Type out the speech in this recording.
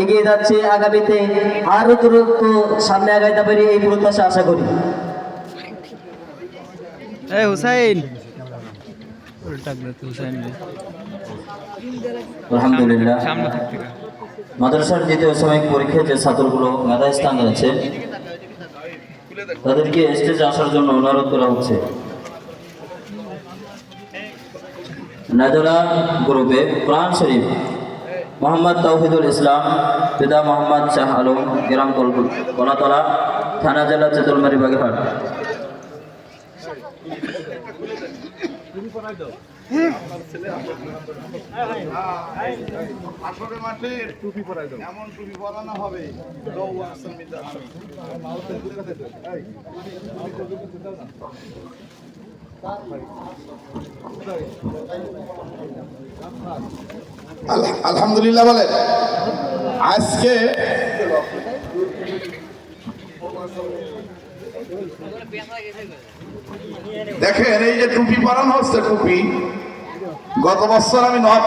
এগিয়ে যাচ্ছে, আগামীতে আরো দ্রুত সামনে আগাইতে পারি এই প্রত্যাশা আশা করি। হুসাইন আলহামদুলিল্লাহ, মাদ্রাসার দ্বিতীয় সাময়িক পরীক্ষায় যে ছাত্রগুলো মেধা স্থান আছে তাদেরকে স্টেজে আসার জন্য অনুরোধ করা হচ্ছে। নাদরা গ্রুপে কোরআন শরীফ মোহাম্মদ তৌহিদুল ইসলাম, পিতা মোহাম্মদ শাহ আলম, গ্রাম কলাতলা, থানা জেলা চেতলমারি, বাগেরহাট। আলহামদুলিল্লাহ বলেন। আজকে দেখেন এই যে টুপি পরানো হচ্ছে, টুপি গত বছর আমি নয়া